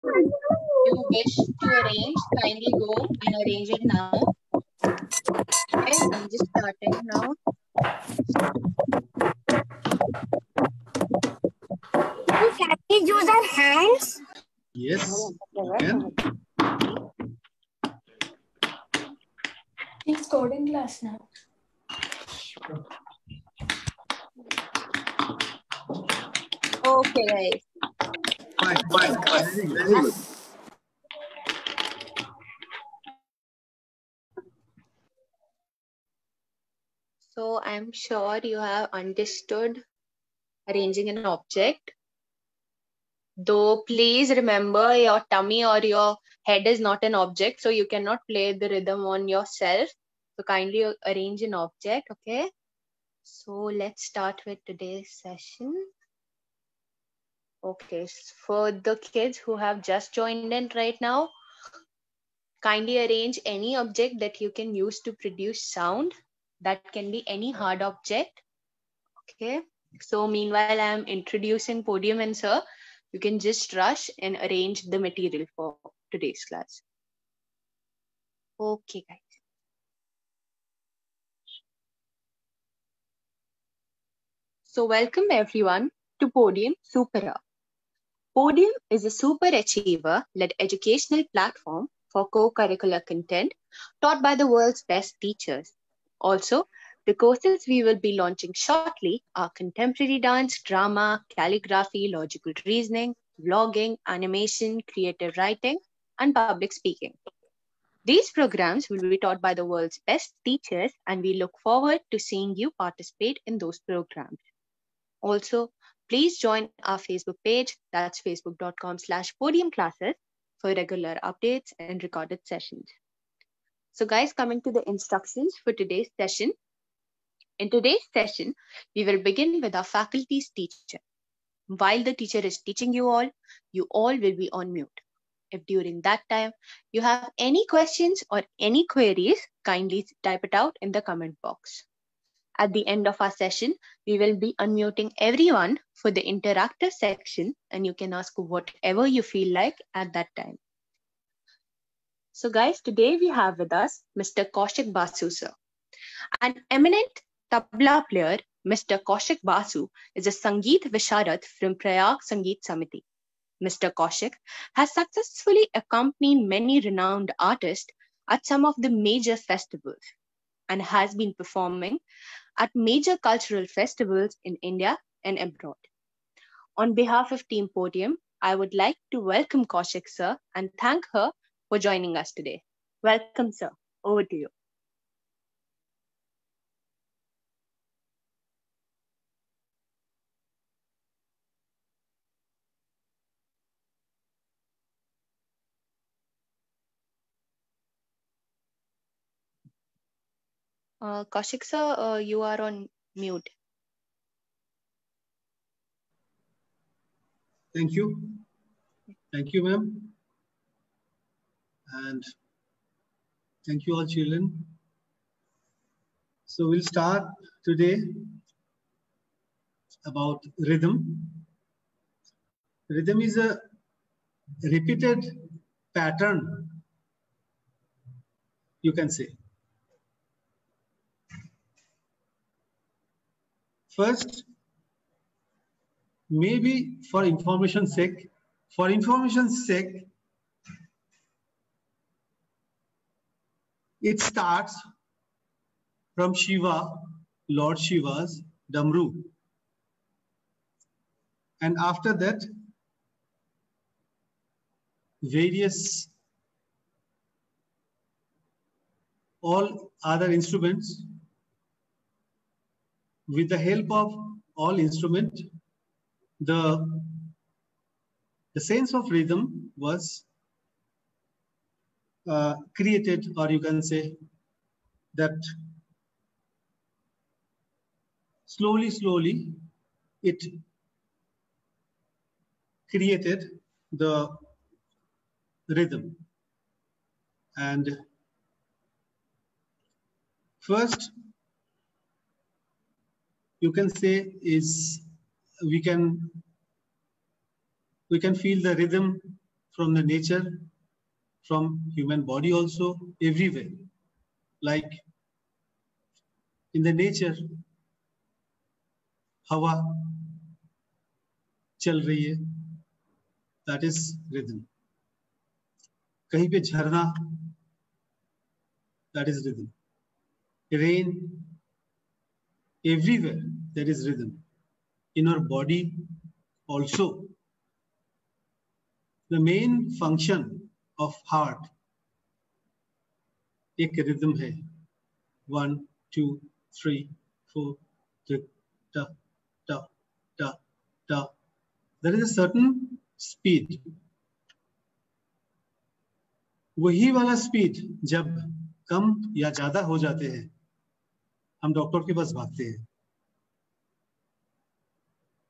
you wish to arrange, kindly go and arrange it now. Okay, I'm just starting now. Can we use our hands? Yes, you can. It's coding class now. Okay, guys. Fine. Very good. So I'm sure you have understood arranging an object. Though please remember your tummy or your head is not an object, so you cannot play the rhythm on yourself. So kindly arrange an object, okay? So let's start with today's session. Okay, for the kids who have just joined in right now, kindly arrange any object that you can use to produce sound. That can be any hard object. Okay, so meanwhile I'm introducing Podium and Sir, you can just rush and arrange the material for today's class. Okay, guys. So welcome everyone to Podium Supera. Podium is a super achiever-led educational platform for co-curricular content taught by the world's best teachers. Also, the courses we will be launching shortly are contemporary dance, drama, calligraphy, logical reasoning, vlogging, animation, creative writing, and public speaking. These programs will be taught by the world's best teachers, and we look forward to seeing you participate in those programs. Also, please join our Facebook page, that's facebook.com/podiumclasses, for regular updates and recorded sessions. So guys, coming to the instructions for today's session. In today's session, we will begin with our faculty's teacher. While the teacher is teaching you all will be on mute. If during that time you have any questions or any queries, kindly type it out in the comment box. At the end of our session, we will be unmuting everyone for the interactive section, and you can ask whatever you feel like at that time. So guys, today we have with us Mr. Kaushik Basu sir. An eminent tabla player, Mr. Kaushik Basu is a Sangeet Visharad from Prayag Sangeet Samiti. Mr. Kaushik has successfully accompanied many renowned artists at some of the major festivals and has been performing at major cultural festivals in India and abroad. On behalf of Team Podium, I would like to welcome Kaushik sir and thank her for joining us today. Welcome sir, over to you. Kaushik sir, you are on mute. Thank you. Thank you, ma'am. And thank you all children. So we'll start today about rhythm. Rhythm is a repeated pattern, you can say. First, maybe for information's sake, it starts from Shiva, Lord Shiva's Damru. And after that, various all other instruments. With the help of all instruments, the sense of rhythm was created, or you can say that slowly it created the rhythm. And first, you can say is we can feel the rhythm from the nature, from human body also, everywhere. Like in the nature, हवा चल रही है, that is rhythm. कहीं पे झरना, that is rhythm. Rain, everywhere there is rhythm. In our body also. The main function of heart एक rhythm है. 1, 2, 3, 4, da, da, da, da. There is a certain speed. वही वाला स्पीड जब कम या ज्यादा हो जाते हैं, हम डॉक्टर के पास भागते हैं.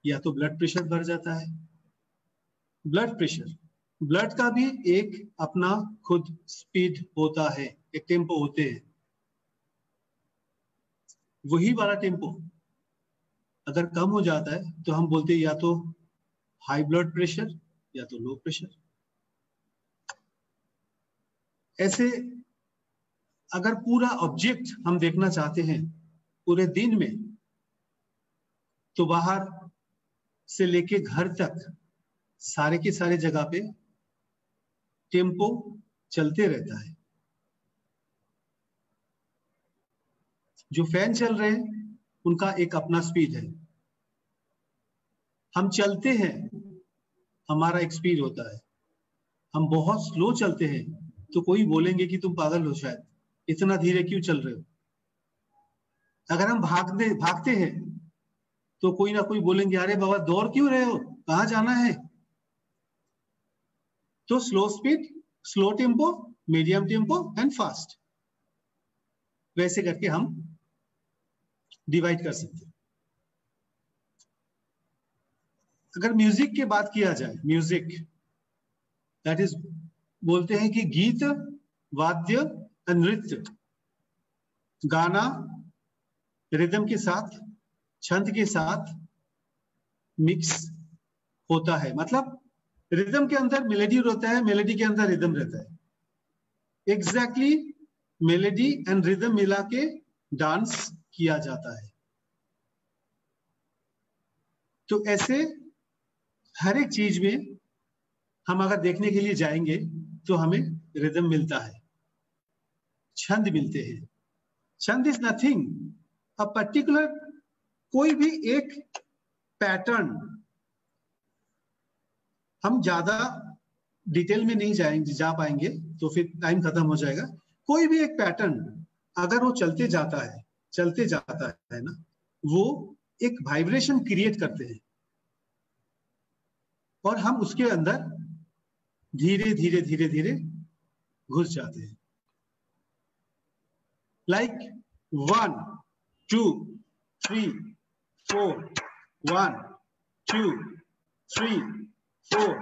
या तो ब्लड प्रेशर बढ़ जाता है. ब्लड प्रेशर, ब्लड का भी एक अपना खुद स्पीड होता है, एक टेम्पो होते हैं. वही वाला टेम्पो अगर कम हो जाता है तो हम बोलते हैं या तो हाई ब्लड प्रेशर या तो लो प्रेशर. ऐसे अगर पूरा ऑब्जेक्ट हम देखना चाहते हैं पूरे दिन में, तो बाहर से लेके घर तक सारे के सारे जगह पे टेम्पो चलते रहता है. जो फैन चल रहे हैं उनका एक अपना स्पीड है. हम चलते हैं, हमारा एक स्पीड होता है. हम बहुत स्लो चलते हैं तो कोई बोलेंगे कि तुम पागल हो, शायद इतना धीरे क्यों चल रहे हो. अगर हम भागते हैं तो कोई ना कोई बोलेंगे अरे बाबा दौड़ क्यों रहे हो, कहाँ जाना है. तो slow speed, slow tempo, medium tempo and fast, वैसे करके हम डिवाइड कर सकते हैं. अगर म्यूजिक की बात किया जाए, म्यूजिक दैट इज बोलते हैं कि गीत, वाद्य, नृत्य, गाना रिदम के साथ, छंद के साथ मिक्स होता है. मतलब रिदम के अंदर मेलोडी होता है, मेलोडी के अंदर रिदम रहता है. एग्जैक्टली मेलोडी एंड रिदम मिला के डांस किया जाता है. तो ऐसे हर एक चीज में हम अगर देखने के लिए जाएंगे तो हमें रिदम मिलता है, छंद मिलते हैं. छंद इज नथिंग, अ पर्टिकुलर कोई भी एक पैटर्न. हम ज्यादा डिटेल में नहीं जा पाएंगे तो फिर टाइम खत्म हो जाएगा. कोई भी एक पैटर्न अगर वो चलते जाता है ना, वो एक वाइब्रेशन क्रिएट करते हैं और हम उसके अंदर धीरे धीरे धीरे धीरे घुस जाते हैं. लाइक 1, 2, 3, 4, 1, 2, 3, 4.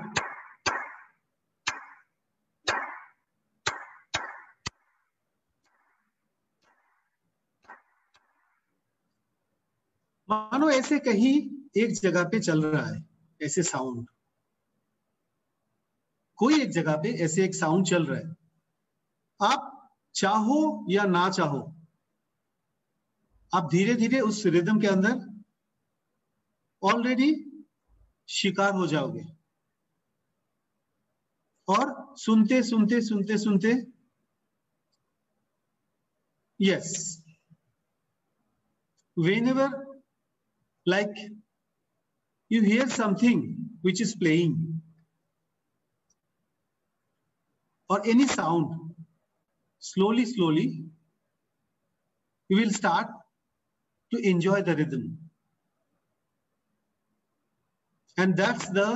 मानो ऐसे कहीं एक जगह पे चल रहा है, ऐसे साउंड, कोई एक जगह पे ऐसे एक साउंड चल रहा है. आप चाहो या ना चाहो, आप धीरे धीरे उस रिदम के अंदर ऑलरेडी शिकार हो जाओगे और सुनते सुनते सुनते सुनते yes, whenever like you hear something which is playing or any sound, slowly you will start to enjoy the rhythm. And that's the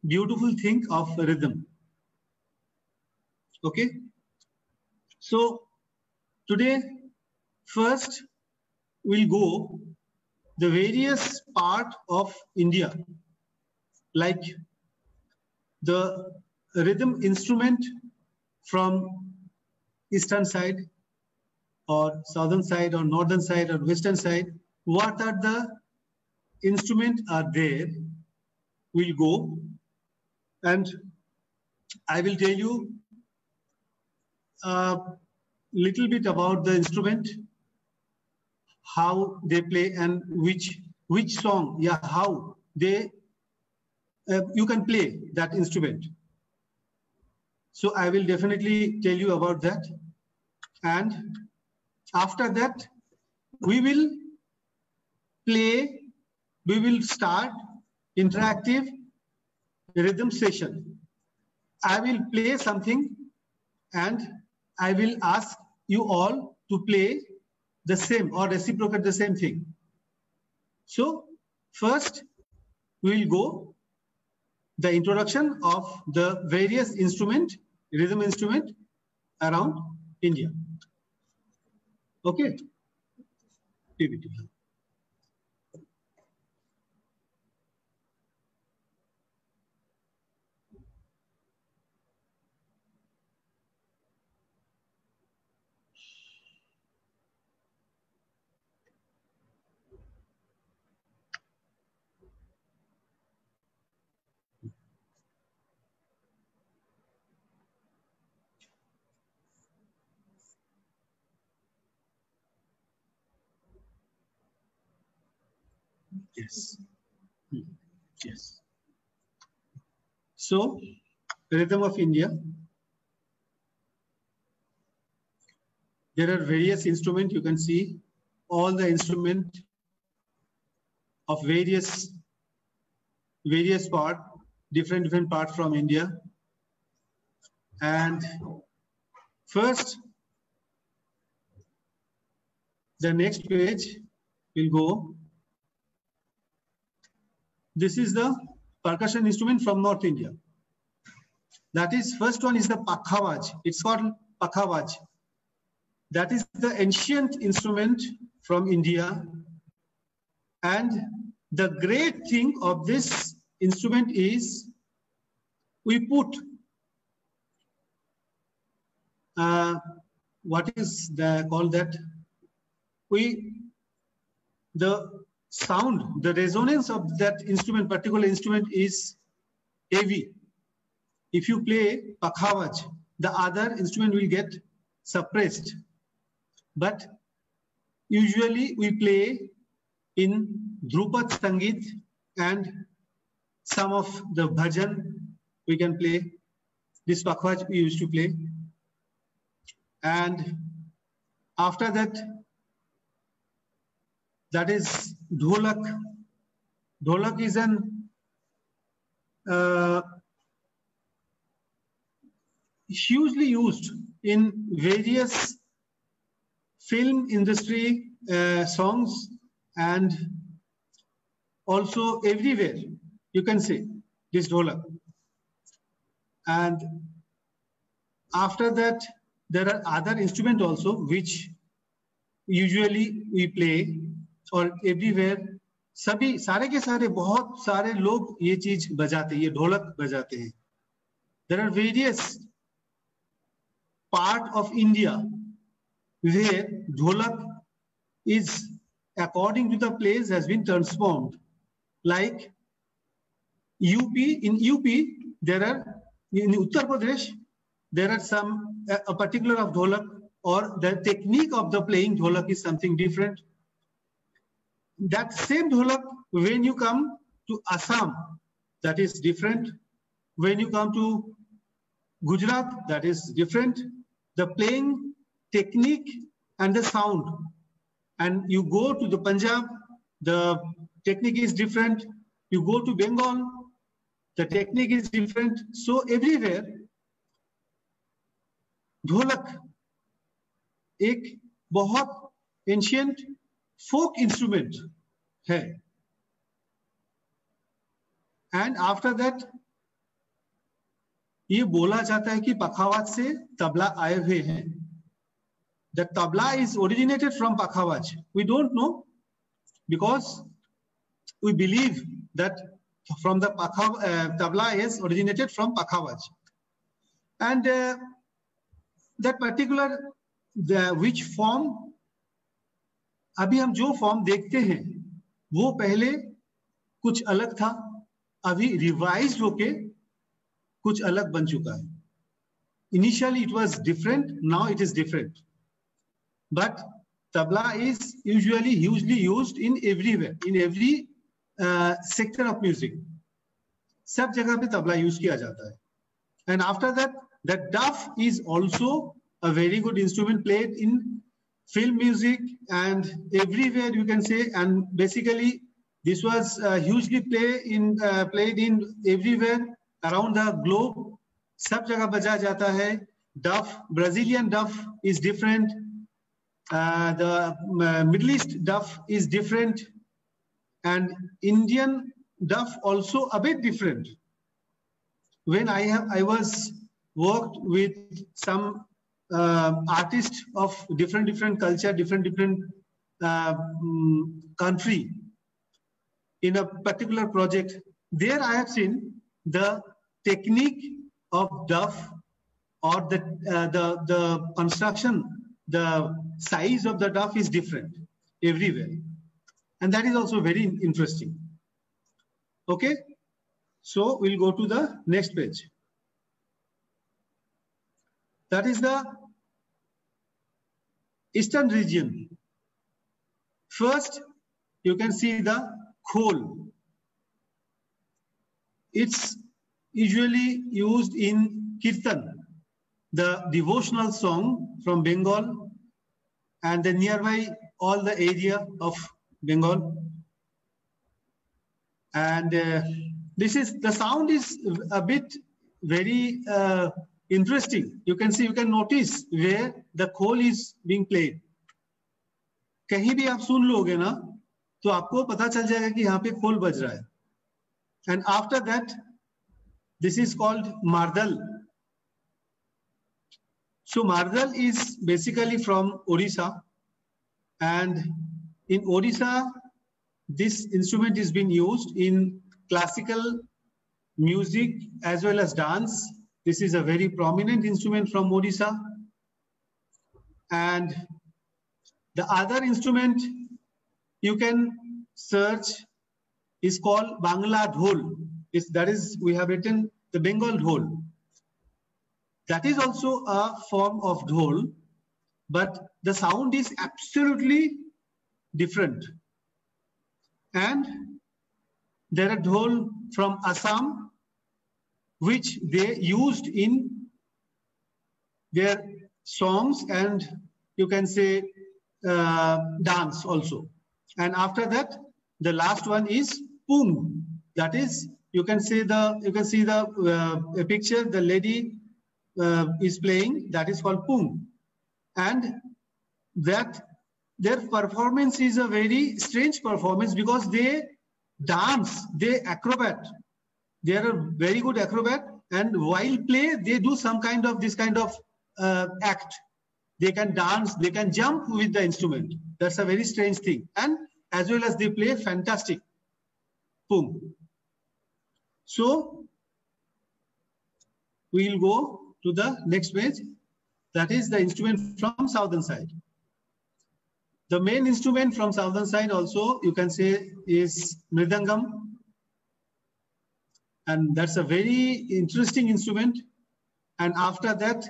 beautiful thing of rhythm. Okay, so today first we'll go the various part of India, like the rhythm instrument from eastern side or southern side or northern side or western side. What are the instrument are there? We'll go and I will tell you a little bit about the instrument, how they play, and which song, yeah, how they you can play that instrument. So I will definitely tell you about that. And after that, we will start interactive rhythm session. I will play something and I will ask you all to play the same or reciprocate the same thing. So first we will go the introduction of the various rhythm instrument around India. Okay. Yes. Yes. So, rhythm of India. There are various instruments. You can see all the instruments of various part, different part from India. And first, the next page will go. This is the percussion instrument from North India. That is, first one is the Pakhavaj. It's called Pakhavaj. That is the ancient instrument from India. And the great thing of this instrument is we put what is called that? The sound, the resonance of that instrument, particular instrument is AV. If you play Pakhavaj, the other instrument will get suppressed. But usually we play in Dhrupad Sangeet and some of the bhajan we can play. This Pakhavaj we used to play. And after that, that is Dholak. Dholak is an hugely used in various film industry songs and also everywhere you can say this Dholak. And after that, there are other instruments also which usually we play और everywhere सभी सारे के सारे बहुत सारे लोग ये चीज बजाते हैं, ये ढोलक बजाते हैं. There are various part of India where ढोलक is, according to the place, has been transformed. Like UP, in UP there are, in Uttar Pradesh there are some a particular of ढोलक, or the technique of the playing ढोलक is something different. That same ढोलक, when you come to Assam, that is different. When you come to Gujarat, that is different. The playing technique and the sound. And you go to the Punjab, the technique is different. You go to Bengal, the technique is different. So everywhere, ढोलक एक बहुत ancient folk instrument है. And after that, ये बोला जाता है कि पखावाज से तबला आए हुए हैं. The tabla is originated from Pakhavaj. We don't know, because we believe that from the tabla is originated from Pakhavaj. And that particular which form, अभी हम जो फॉर्म देखते हैं वो पहले कुछ अलग था, अभी रिवाइज होके कुछ अलग बन चुका है. Initially it was different, now it is different. But tabla is usually hugely used in everywhere, in every sector of music. सब जगह पे तबला यूज किया जाता है. And after that, the duff is also a very good instrument played in film music and everywhere you can say. And basically, this was hugely played in everywhere around the globe. सब जगह बजा जाता है. Duff, Brazilian duff is different. The Middle East duff is different, and Indian duff also a bit different. When I was worked with some artists of different culture, different country in a particular project, there I have seen the technique of duff or the construction, the size of the duff is different everywhere, and that is also very interesting. Okay, so we'll go to the next page. That is the eastern region. First, you can see the khol. It's usually used in kirtan, the devotional song from Bengal and the nearby all the area of Bengal. And the sound is a bit very interesting. You can see, you can notice where the khol is being played. कहीं भी आप सुन लोगे ना तो आपको पता चल जाएगा कि यहाँ पे खोल बज रहा है. And after that, this is called mardal. So mardal is basically from Odisha, and in Odisha, this instrument is being used in classical music as well as dance. This is a very prominent instrument from Odisha. And the other instrument you can search is called Bangla Dhol. That is, we have written the Bengal Dhol. That is also a form of dhol, but the sound is absolutely different. And there are dhol from Assam, which they used in their songs and you can say dance also. And after that, the last one is pung. That is, you can see the picture. The lady is playing. That is called pung, and that their performance is a very strange performance because they dance, they acrobat. They are a very good acrobat, and while play, they do some kind of this kind of act. They can dance, they can jump with the instrument. That's a very strange thing. And as well as they play fantastic pung. So we'll go to the next page. That is the instrument from southern side. The main instrument from southern side also you can say is mridangam. And that's a very interesting instrument. And after that,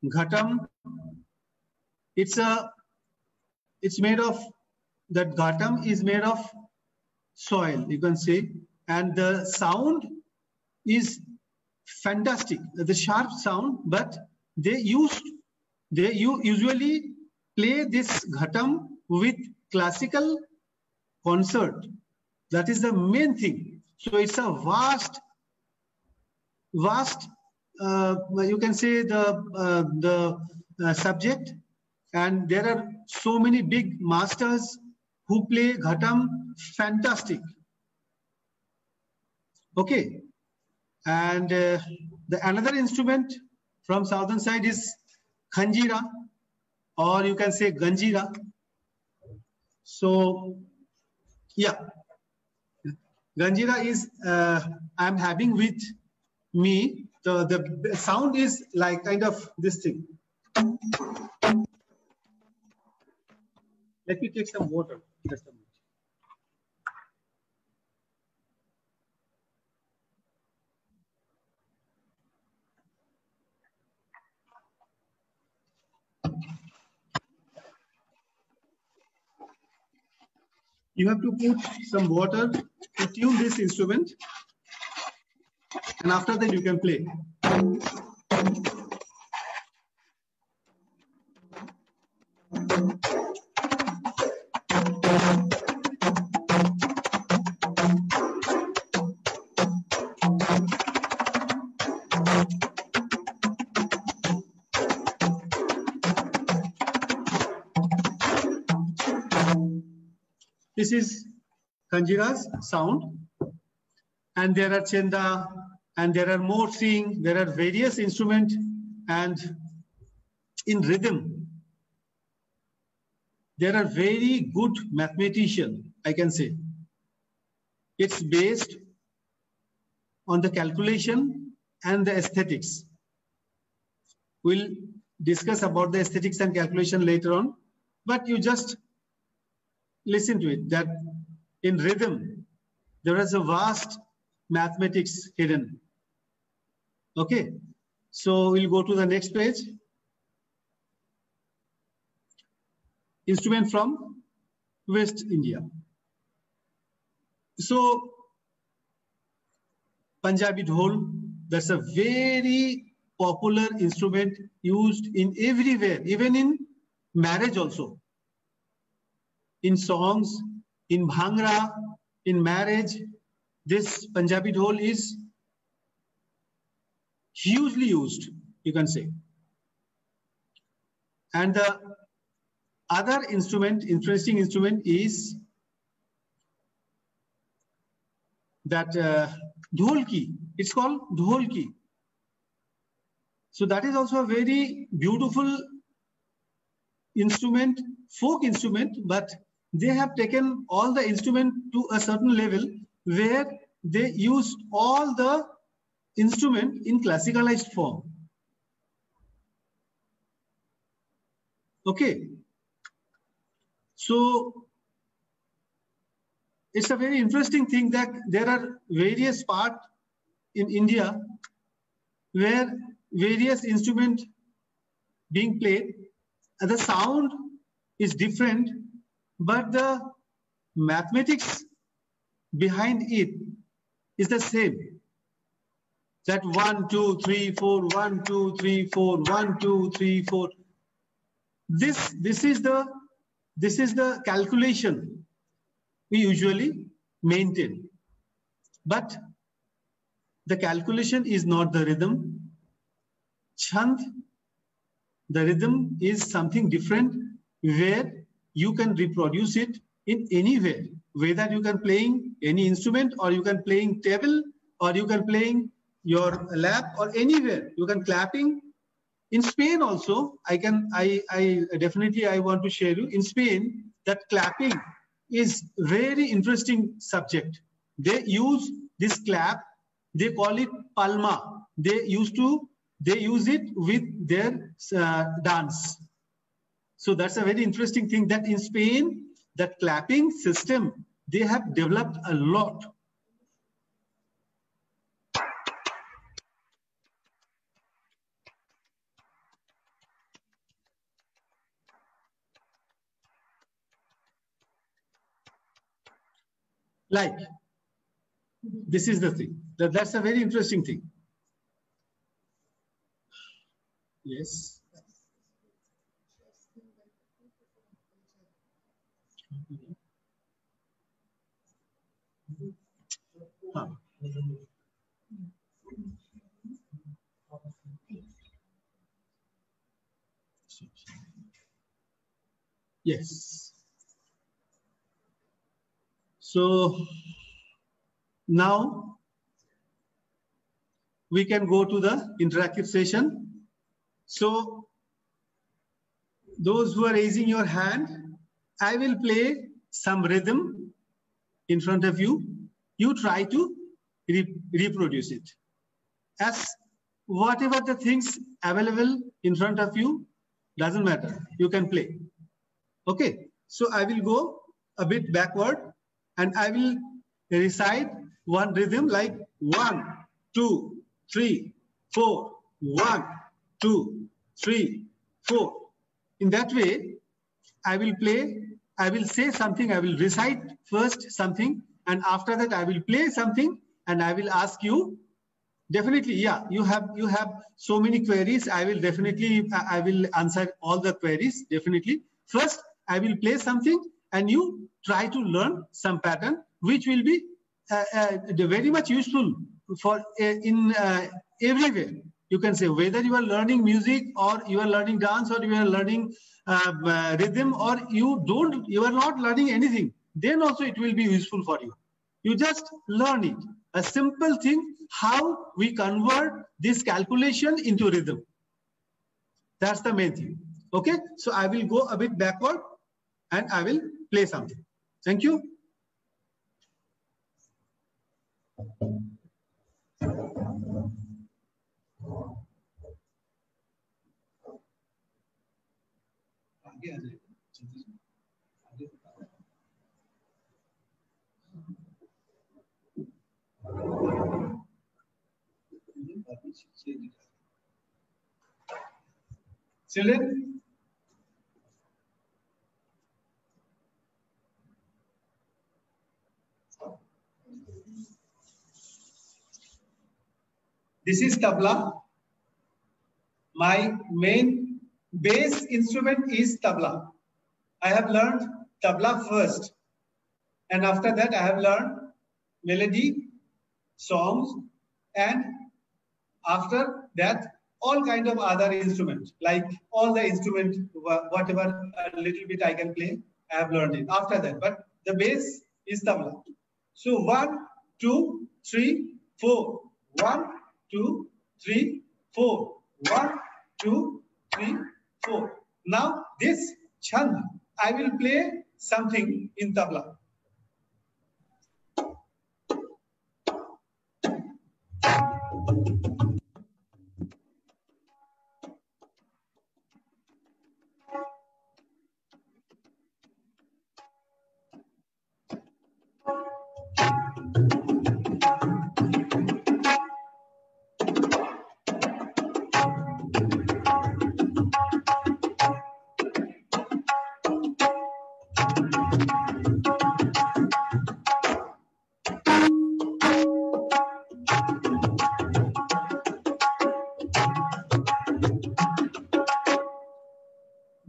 ghatam. It's made of, that ghatam is made of soil, you can say, and the sound is fantastic, the sharp sound, but they usually play this ghatam with classical concert. That is the main thing. So it's a vast, you can say the subject, and there are so many big masters who play ghatam fantastic. Okay, and another instrument from southern side is khanjira, or you can say ganjira. So yeah, ganjira is I'm having with me. The sound is like kind of this thing. Let me take some water. Just a minute. You have to put some water to tune this instrument, and after that you can play. This is Kanjira's sound, and there are chenda, and there are morsing, there are various instruments, and in rhythm, there are very good mathematicians, I can say. It's based on the calculation and the aesthetics. We'll discuss about the aesthetics and calculation later on, but you just listen to it, that in rhythm, there is a vast mathematics hidden. Okay, so we'll go to the next page. Instrument from West India. So, Punjabi dhol, that's a very popular instrument used in everywhere, even in marriage also. In songs, in bhangra, in marriage, this Punjabi dhol is hugely used, you can say. And the other instrument, interesting instrument, is that dholki. It's called dholki. So that is also a very beautiful instrument, folk instrument, but they have taken all the instrument to a certain level where they use all the instrument in classicalized form. Okay. So it's a very interesting thing that there are various parts in India where various instruments being played, and the sound is different, but the mathematics behind it is the same. That 1, 2, 3, 4, 1, 2, 3, 4, 1, 2, 3, 4. This is the calculation we usually maintain. But the calculation is not the rhythm. Chand, the rhythm is something different where you can reproduce it in anywhere, whether you can playing any instrument, or you can playing table, or you can playing your lap, or anywhere you can clapping. In Spain also, I definitely want to share you. In Spain, that clapping is very interesting subject. They use this clap, they call it palma. They use it with their dance. So that's a very interesting thing, that in Spain, that clapping system, they have developed a lot. Like, this is the thing. That's a very interesting thing. Yes. Huh. Yes. So now we can go to the interactive session. So those who are raising your hand, I will play some rhythm in front of you. You try to reproduce it. As whatever the things available in front of you, doesn't matter. You can play. Okay. So I will go a bit backward and I will recite one rhythm like 1, 2, 3, 4, 1, 2, 3, 4. In that way, I will play I will say something, I will recite first something, and after that I will play something, and I will ask you. Definitely, yeah, you have so many queries. I will answer all the queries, definitely. First, I will play something, and you try to learn some pattern, which will be very much useful for in everywhere. You can say whether you are learning music, or you are learning dance, or you are learning rhythm, or you are not learning anything. Then also it will be useful for you. You just learn it. A simple thing, how we convert this calculation into rhythm. That's the main thing. Okay, so I will go a bit backward and I will play something. Thank you. Children, this is tabla. My main bass instrument is tabla. I have learned tabla first, and after that I have learned melody, songs, and after that all kind of other instruments, like all the instruments, whatever a little bit I can play, I have learned it after that. But the bass is tabla. So 1, 2, 3, 4. 1, 2, 3, 4. 1, 2, 3, 4. Now this chand, I will play something in tabla.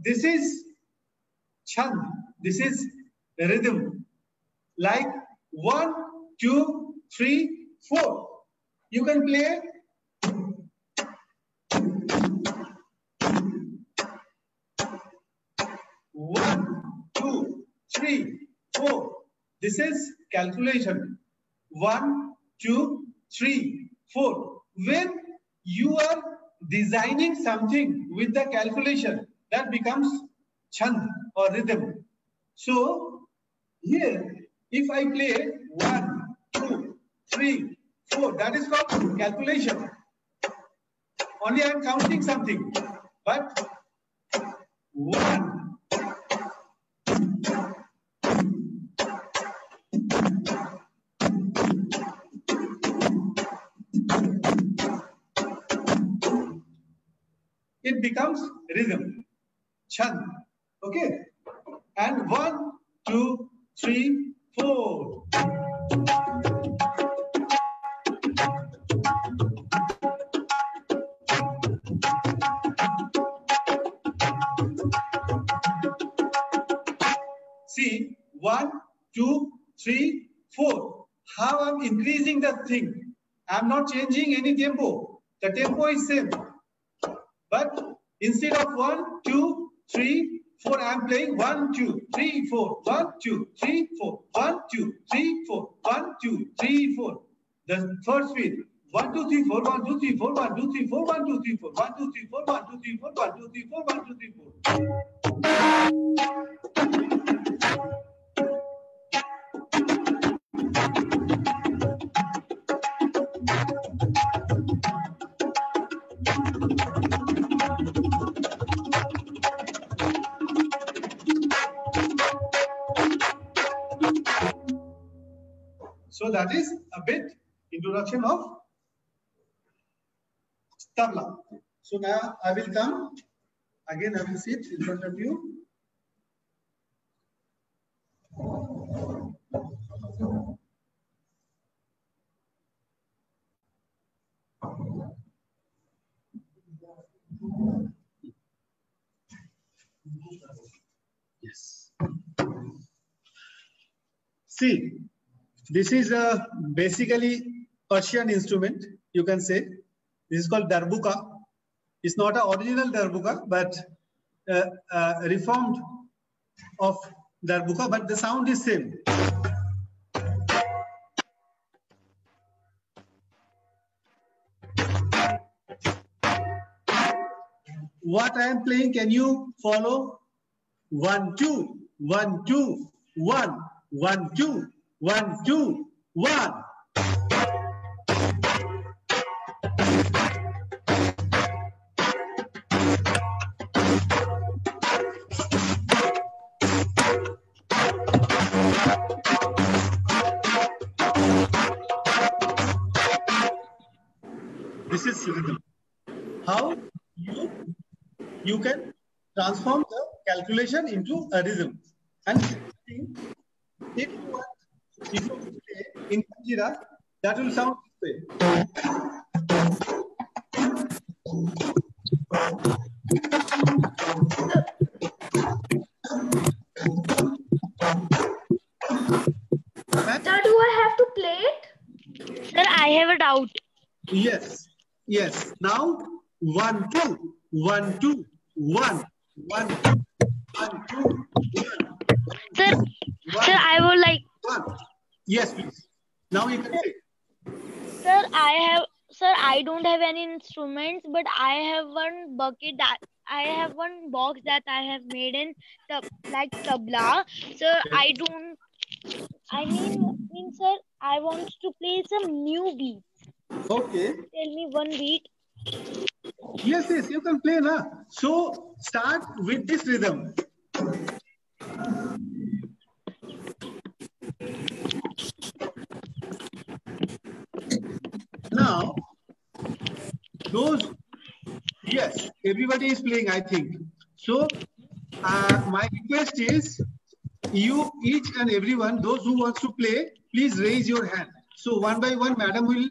This is chand. This is rhythm. Like 1, 2, 3, 4. You can play. One, 2, 3, 4. This is calculation. 1, 2, 3, 4. When you are designing something with the calculation, that becomes chand or rhythm. So here, if I play 1, 2, 3, 4, that is called calculation. Only I am counting something. But 1. It becomes rhythm, chand. Okay, and 1, 2, 3, 4. See, 1, 2, 3, 4. How I'm increasing the thing? I'm not changing any tempo. The tempo is same. But instead of 1, 2, 3, 4, I am playing 1, 2, 3, 4, 1, 2, 3, 4, 1, 2, 3, 4, 1, 2, 3, 4. The third speed. 1, 2, 3, 4, 1, 2, 3, 4, 1, 2, 3, 4, 1, 2, 3, 4, 1, 2, 3, 4, 1, 2, 3, 4, 1, 2, 3, 4, 1, 2, 3, 4. So that is a bit introduction of tabla. So now I will come again. I will sit in front of you. See, this is a basically Persian instrument. You can say this is called darbuka. It's not an original darbuka, but reformed of darbuka, but the sound is same. What I am playing, can you follow? 1, 2, 1, 2, 1, 1, 2, 1, 2, 1. This is rhythm. How you can transform the calculation into a rhythm. And if you want, if you play in Kanjira, that will sound this way. Sir, do I have to play it? Sir, I have a doubt. Yes, yes. Now 1, 2, 1, 2, 1, 1, 2, 1, 2, 1. Sir, sir, I would like. 1. Yes, please. Now you can say. Sir, I don't have any instruments, but I have one bucket that I have one box that I have made in like tabla. Sir, I mean, sir, I want to play some new beats. Okay. Tell me one beat. Yes, yes, you can play now. So start with this rhythm. Now, yes, everybody is playing, I think. So my request is, you each and everyone, those who wants to play, please raise your hand. So one by one, madam will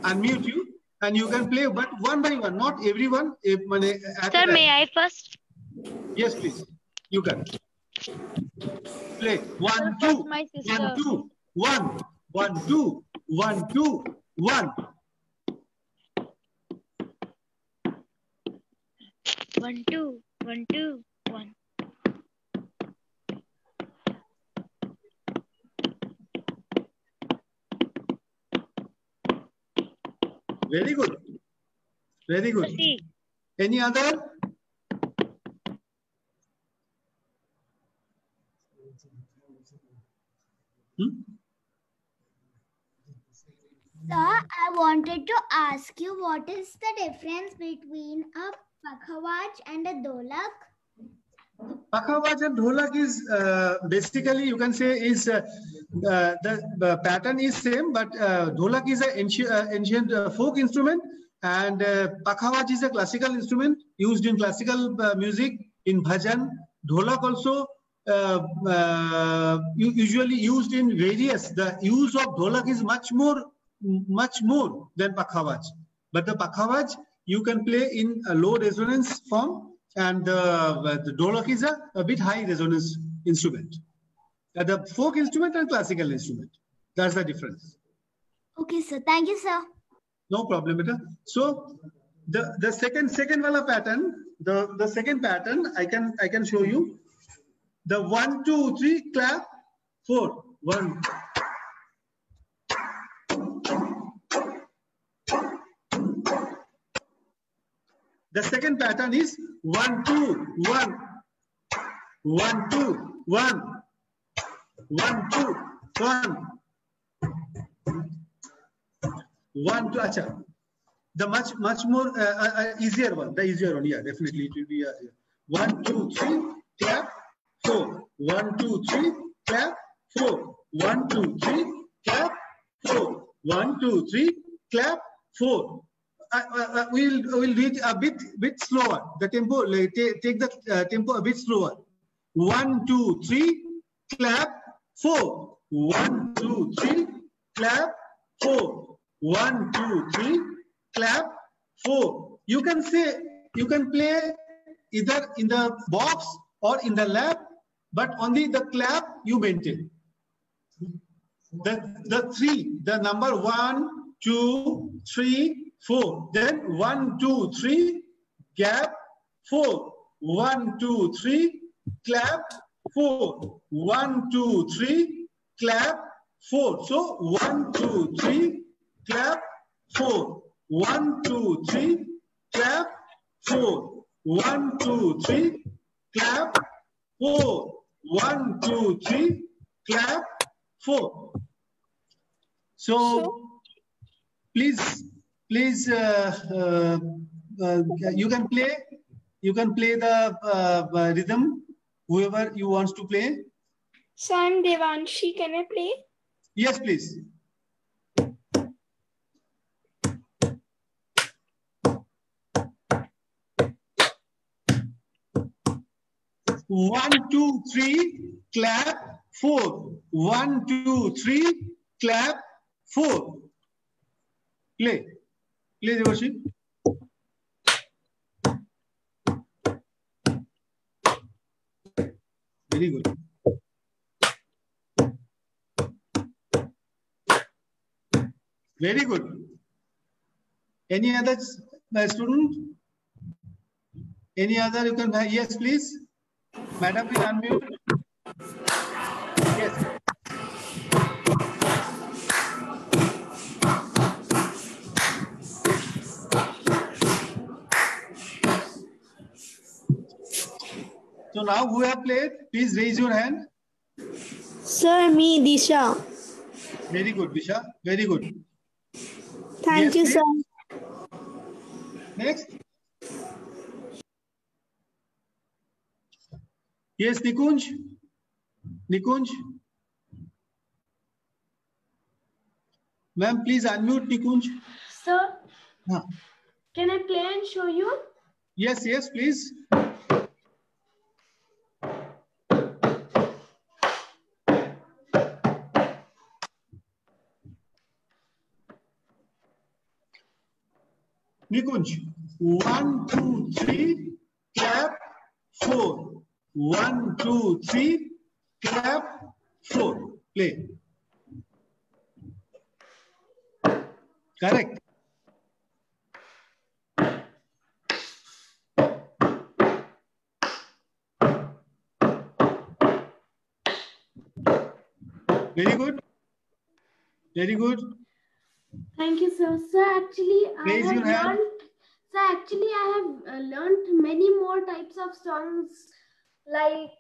unmute you and you can play, but one by one, not everyone. Sir, may I first? Yes, please. You can play. 1, 2, 1, 2, 1, 1, 2, 1, 2, 1. 1, 2, 1, 2, 1. Very good. Very good. Any other? Sir, I wanted to ask you, what is the difference between a pakhawaj and a dholak? Pakhawaj and dholak is basically, you can say, is the pattern is same, but dholak is an ancient folk instrument, and pakhawaj is a classical instrument used in classical music, in bhajan. Dholak also usually used in various. The use of dholak is much more than pakhawaj. But the pakhawaj you can play in a low resonance form, and the dholak is a bit high resonance instrument. The folk instrument and classical instrument. That's the difference. Okay, sir. Thank you, sir. No problem, beta. So the second wala pattern, the second pattern I can show you. The 1, 2, 3 clap 4. 1. The second pattern is 1, 2, 1. 1, 2, 1. 1, 2, 1. 1, 2. Acha. The much more easier one. The easier one. Yeah, definitely it will be 1, 2, 3. Clap 4. 1, 2, 3. Clap 4. 1, 2, 3. Clap 4. 1, 2, 3. Clap 4. We'll read a bit slower. The tempo, take the tempo a bit slower. 1, 2, 3, clap 4. 1, 2, 3, clap 4. 1, 2, 3, clap 4. You can play either in the box or in the lap, but only the clap you maintain. The three, the number 1, 2, 3, 4. Then 1, 2, 3, gap, 4. 1, 2, 3, clap, 4. 1, 2, 3, clap, 4. So 1, 2, 3, clap, 4. 1, 2, 3, clap, 4. 1, 2, 3, clap, 4. 1, 2, 3, clap, 4. So please, you can play the rhythm, whoever you wants to play. So I'm Devanshi. Can I play? Yes, please. One, two, three, clap, 4. 1, 2, 3, clap, 4. Play, Devanshi. Very good. Very good. Any other student? Any other you can? Yes, please. Madam, please unmute. Yes. So now who have played? Please raise your hand. Sir, me, Disha. Very good, Disha. Very good. Thank you, please. sir. Next. Yes, Nikunj. Nikunj. Ma'am, please unmute Nikunj. Sir, Huh. can I play and show you? Yes, yes, please. Nikunj, 1, 2, 3, clap, 4. 1, 2, 3, clap, 4. Play. Correct. Very good. Very good. Thank you, sir. Sir, actually, Raise your hand. I have learned many more types of songs like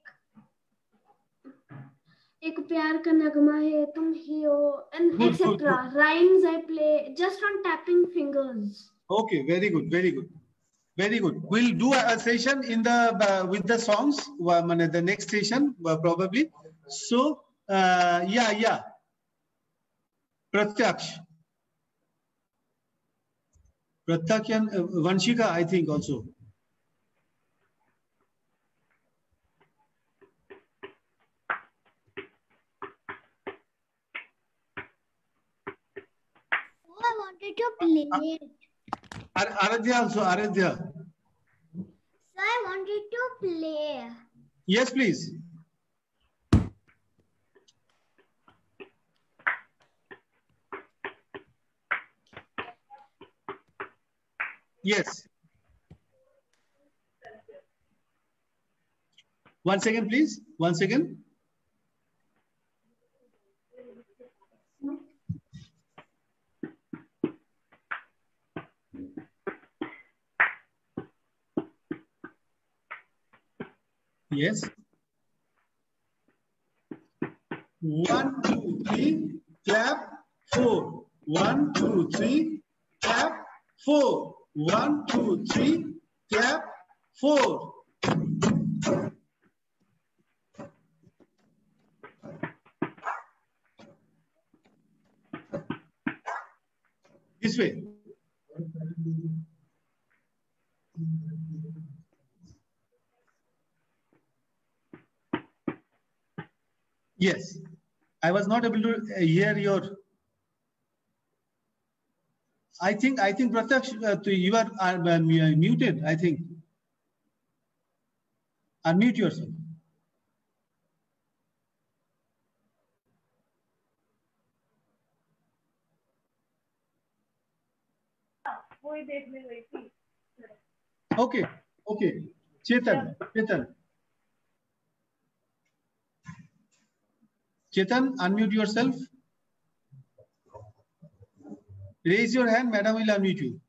एक प्यार का नगमा है तुम ही हो and Good, etc. good, good. Rhymes I play just on tapping fingers. Okay, very good, very good. Very good. We'll do a session in the with the songs. The next session probably. So yeah. Pratyaksh and Vanshika, I think also. Oh, I wanted to play it. Aradhya also. Aradhya. So I wanted to play. Yes, please. Yes. 1 second, please. 1 second. Yes. 1, 2, 3, clap, 4. 1, 2, 3, clap, 4. 1, 2, 3, clap, 4. This way. Yes. I was not able to hear your. I think Pratyaksh, you are muted. I think. Unmute yourself. Okay, okay. Chetan, unmute yourself. Raise your hand, madam will unmute you.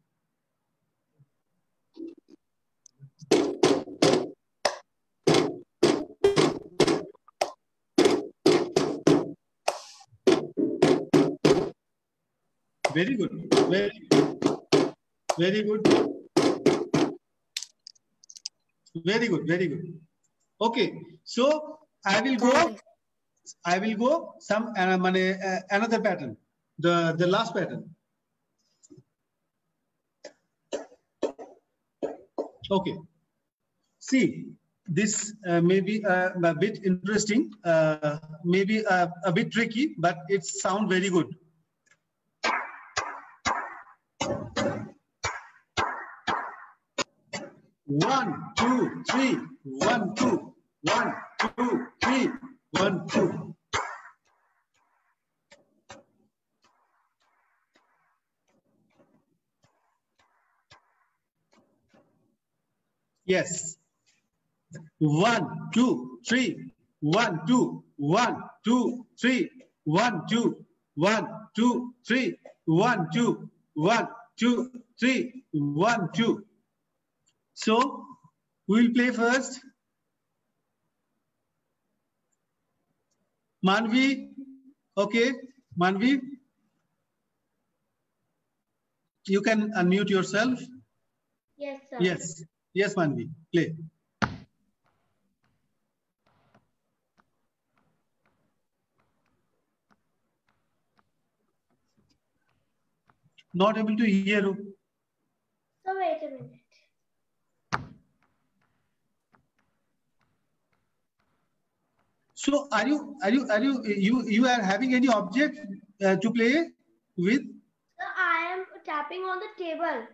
Very good. Very good. Very good. Very good. Okay. So I will go some another pattern. The last pattern. Okay. See, this may be a bit interesting, maybe a bit tricky, but it sounds very good. One, two, three. 1, 2. 1, 2, 3. 1, 2. Yes. 1, 2, 3. 1, 2. 1, 2, 3. 1, 2. 1, 2, 3. 1, 2. 1, 2, 3. 1, 2. So we will play first. Manvi, okay, Manvi, you can unmute yourself. Yes, sir. Yes, Manvi, play. Not able to hear you. So wait a minute. So are you having any object to play with? So I am tapping on the table.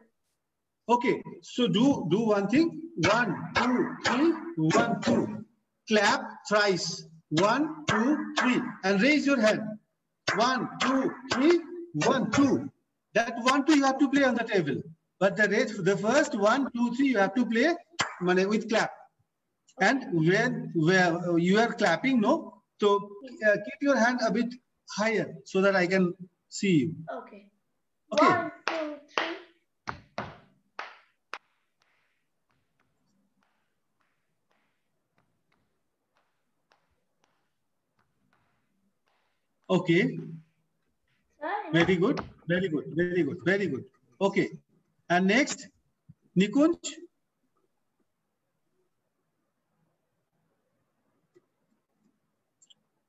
Okay, so do one thing. 1, 2, 3. 1, 2. Clap thrice. 1, 2, 3, and raise your hand. 1, 2, 3. 1, 2. That 1, 2 you have to play on the table, but the first 1, 2, 3 you have to play with clap. And when you are clapping, no, so keep your hand a bit higher so that I can see you. Okay. Okay. 1, 2, 3. Okay. Sir, very good. Okay. And next, Nikunj.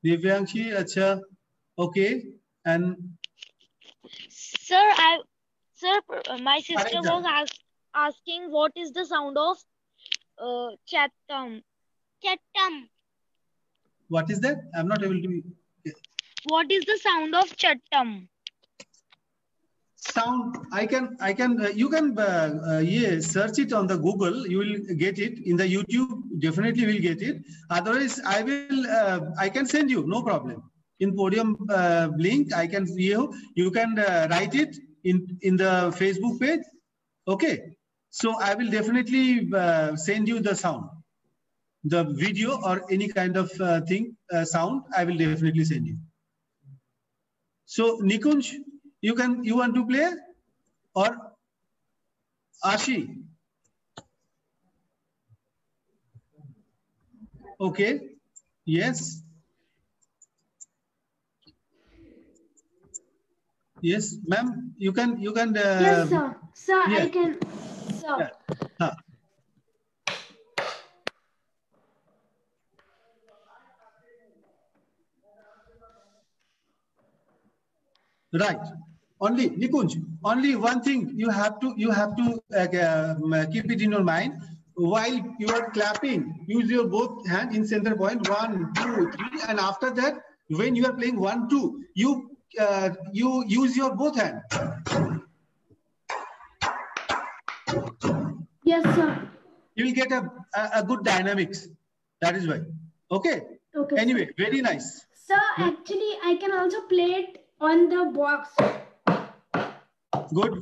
Divyanshi, acha. Okay. And Sir, my sister was asking what is the sound of chattam. What is that? I'm not able to. What is the sound of chattam? Sound. You can search it on the Google. You will get it in the YouTube. Definitely will get it. Otherwise, I can send you. No problem. In Podium link, I can you can write it in the Facebook page. Okay. So I will definitely send you the sound, the video or any kind of sound. I will definitely send you. So Nikunj, you want to play, or Ashi? Okay. Yes. Yes, ma'am. You can. Yes, sir. Sir, yeah. I can. Sir. Yeah. Right. Only Nikunj. Only one thing you have to keep it in your mind. While you are clapping, use your both hand in center point. 1, 2, 3, and after that, when you are playing 1, 2, you use your both hand. Yes, sir. You will get a good dynamics. That is why. Okay. Okay. Anyway, sir. very nice. Sir, actually, I can also play it on the box. Good.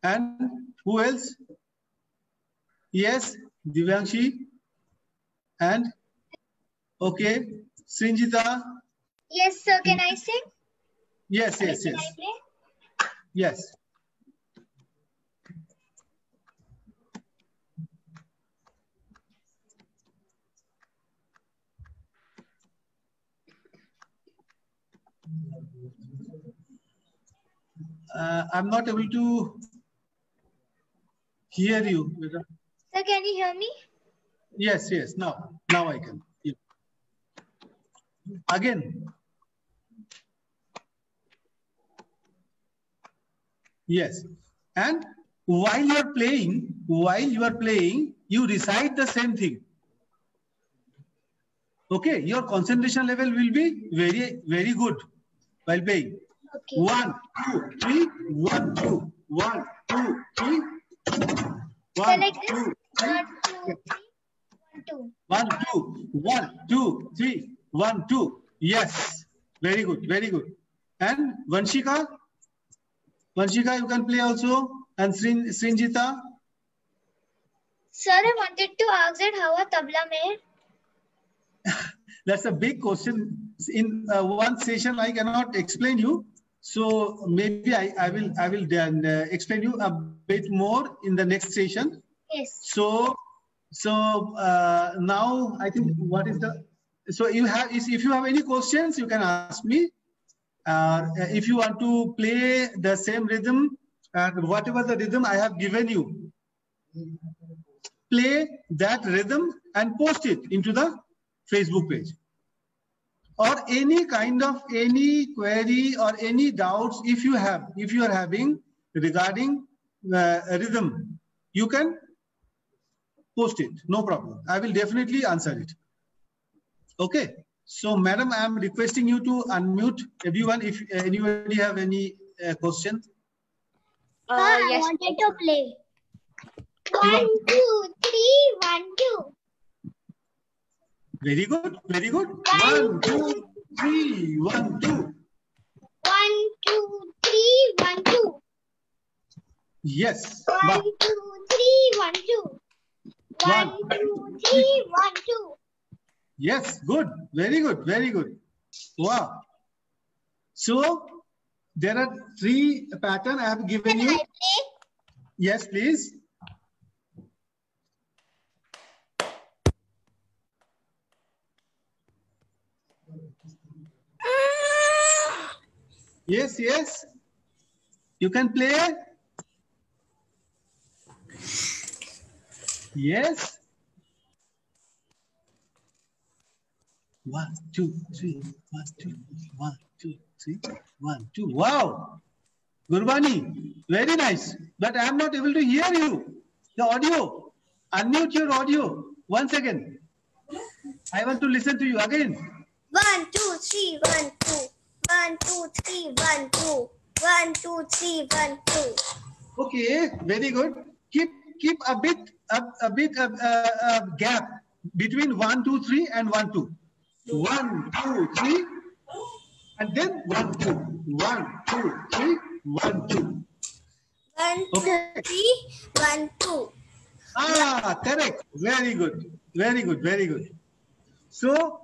And who else? Yes, Divyanshi. And okay, Srinjita. Yes, sir. Can I sing? Yes, Can yes, I yes. play? Yes. I'm not able to hear you. Sir, can you hear me? Yes, yes. Now I can. Yeah. Again. Yes. And while you are playing, you recite the same thing. Okay, your concentration level will be very, very good while playing. Okay. 1, 2, 3, 1, 2, 1, 2, 3. So like this. 1, 2, 3, 1, 2. 1, 2, 1, 2, 3, 1, 2. Yes, very good, very good. And Vanshika, you can play also. And Srinjita. Sir, I wanted to ask that how a tabla made. That's a big question. In one session, I cannot explain you. So maybe I will then explain you a bit more in the next session. Yes. So now I think what is the, so you have, if you have any questions, you can ask me. If you want to play the same rhythm, whatever the rhythm I have given you, play that rhythm and post it into the Facebook page. Or any kind of any query or any doubts if you are having regarding rhythm, you can post it, no problem. I will definitely answer it. Okay. So, madam, I am requesting you to unmute everyone if anybody have any question. Sir, I Yes. wanted to play. 1, 2, 3, 1, 2. Very good, very good. 1, 2, 3, 1, 2. 1, 2, 3, 1, 2. Yes. 1, 2, 3, 1, 2. 1, 2, 3, 1, 2. Yes, good. Very good, very good. Wow. So, there are 3 patterns I have given Can you. I play? Yes, please. Yes, yes. You can play. Yes. 1, 2, 3. 1, 2, 1, 2, 3. 1, 2. Wow. Gurbani, very nice. But I am not able to hear you. The audio. Unmute your audio. Once again. I want to listen to you again. 1, 2, 3, 1, 2. 1, 2, 3, 1, 2. 1, 2, 3, 1, 2. Okay, very good. Keep a bit gap between 1, 2, 3 and 1, 2. 1, 2, 3, and then 1, 2. 1, 2, 3, 1, 2. 1, 2, Okay. 3, 1, 2. Ah, correct. Very good. Very good. Very good. So,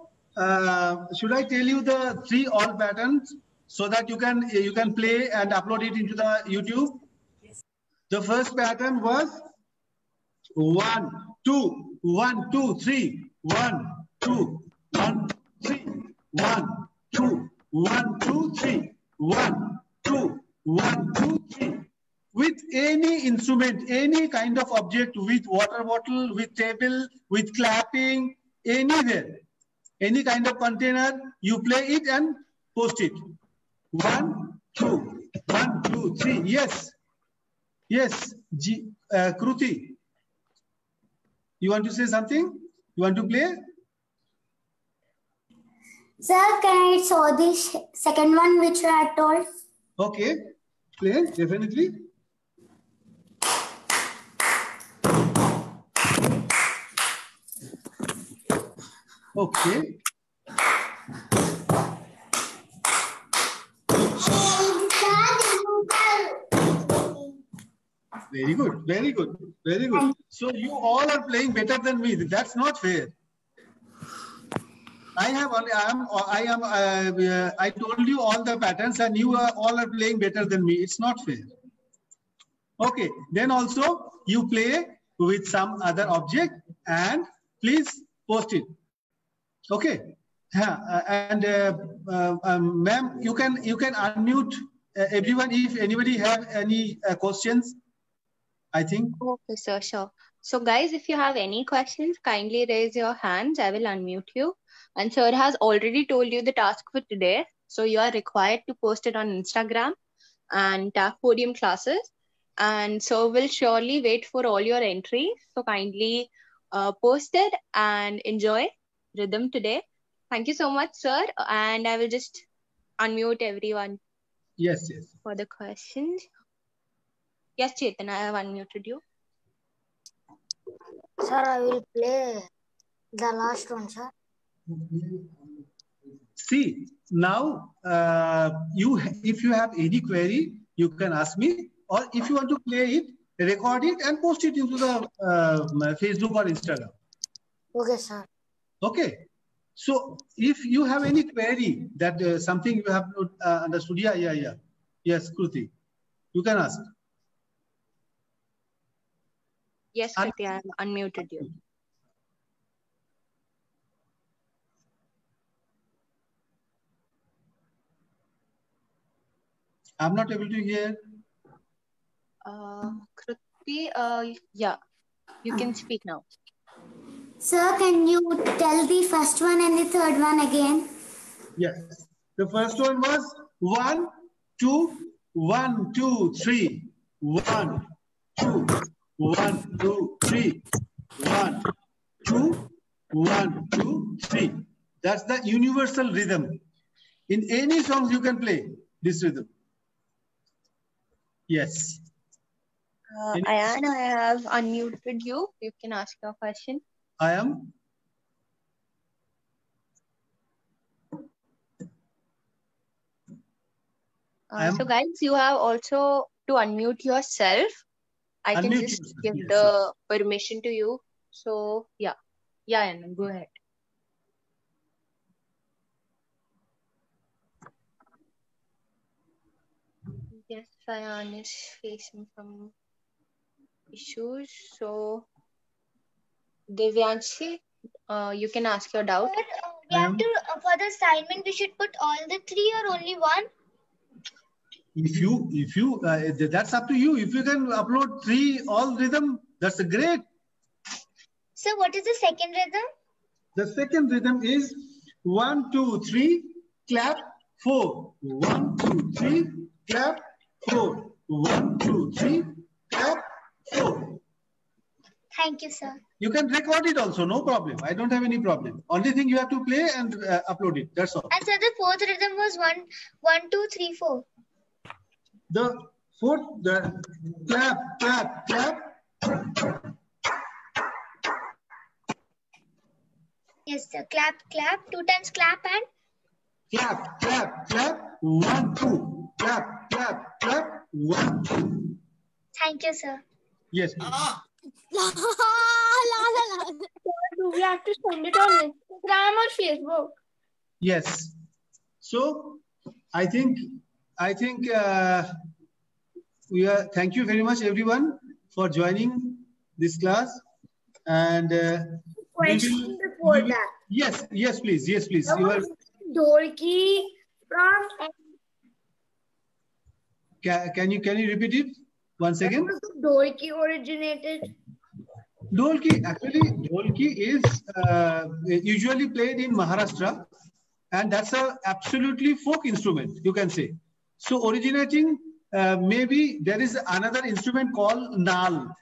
should I tell you the 3 all patterns so that you can play and upload it into the YouTube? The first pattern was 1, 2, 1, 2, 3, 1, 2, 1, 3, 1, 2, 1, 2, 3, 1, 2, 1, 2, 3. With any instrument, any kind of object, with water bottle, with table, with clapping, anywhere, any kind of container, you play it and post it. 1, 2, 1, 2, 3. Yes. Yes. Kruti, you want to say something? You want to play? Sir, can I show this second one which you had told? Okay. Play, definitely. Okay. Very good, very good, very good. So you all are playing better than me. That's not fair. I told you all the patterns and you all are playing better than me. It's not fair. Okay, then also you play with some other object and please post it. Okay, ma'am, you can unmute everyone if anybody have any questions. I think. Okay, sir, sure. So guys, if you have any questions, kindly raise your hands. I will unmute you. And sir has already told you the task for today. So you are required to post it on Instagram and tag Podium classes. And so we'll surely wait for all your entries. So kindly post it and enjoy rhythm today. Thank you so much, sir. And I will just unmute everyone. Yes, yes. For the questions. Yes, Chetan, I have unmuted you. Sir, I will play the last one, sir. See, now if you have any query, you can ask me, or if you want to play it, record it and post it into the Facebook or Instagram. Okay, sir. Okay. So if you have any query that something you have not understood, yeah. Yes, Kruti, you can ask. Yes, Kruti, I have unmuted you. I'm not able to hear. Kruti, yeah, you can speak now. Sir, can you tell the first one and the third one again? Yes. The first one was 1, 2, 1, 2, 3. 1, 2, 1, 2, 3. 1, 2, 1, 2, 3. That's the universal rhythm. In any songs you can play this rhythm. Yes. Ayan, I have unmuted you. You can ask your question. I am. So guys, you have also to unmute yourself. I can just give the permission to you. So yeah, Anand, go ahead. Yes, Ayan is facing some issues. So Devyanshi, you can ask your doubt. We have to, for the assignment, we should put all the three or only one? If you that's up to you. If you can upload all rhythm, that's great. So what is the second rhythm? The second rhythm is 1, 2, 3, clap, 4. 1, 2, 3, clap, 4. 1, 2, 3, clap, 4. Thank you, sir. You can record it also, no problem. I don't have any problem. Only thing you have to play and upload it. That's all. And sir, the fourth rhythm was 1, 2, 3, 4. The fourth, the clap, clap, clap. Yes, sir. Clap, clap. 2 times clap and? Clap, clap, clap. 1, 2. Clap, clap, clap. 1, 2. Thank you, sir. Yes. Do we have to send it on Instagram or Facebook? Yes. So I think we are. Thank you very much, everyone, for joining this class. And Question before that. Yes, please. Yes, please. You are Dholki from. Can you repeat it once again? Where was Dholki originated? Dholki is usually played in Maharashtra, and that's a absolutely folk instrument, you can say. So originating, maybe there is another instrument called Nal.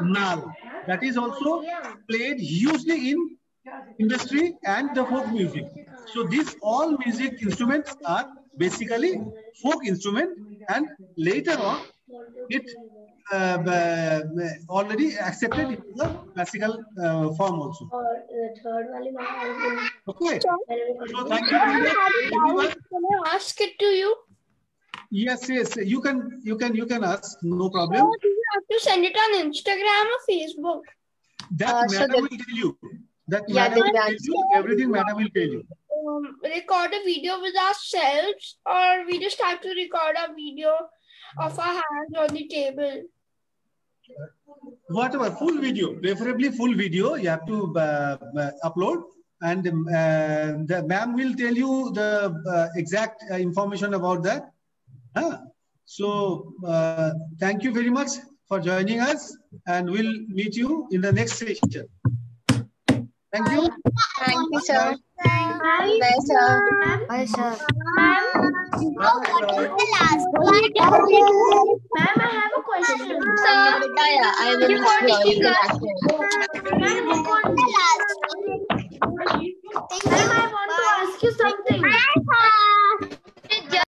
Nal. That is also played hugely in industry and the folk music. So these all music instruments are basically folk instrument, and later on it already accepted in the classical form also. Okay. So thank you very much. Can I ask it to you? Yes. You can ask. No problem. You have to send it on Instagram or Facebook. That so madam the- will tell you. That Yeah, madam will tell Divyanshi. you everything. Madam will tell you. Record a video with ourselves, or we just have to record a video of our hands on the table. Whatever, full video, preferably full video. You have to upload, and the ma'am will tell you the exact information about that. So thank you very much for joining us, and we'll meet you in the next session. Thank you. Thank you, sir. Bye. Bye, sir. Bye, sir. Ma'am, what is the last one? Ma'am, I have a question. Yeah, I will. You want to Yeah, you speak can up? ask me. Ma'am, what is the last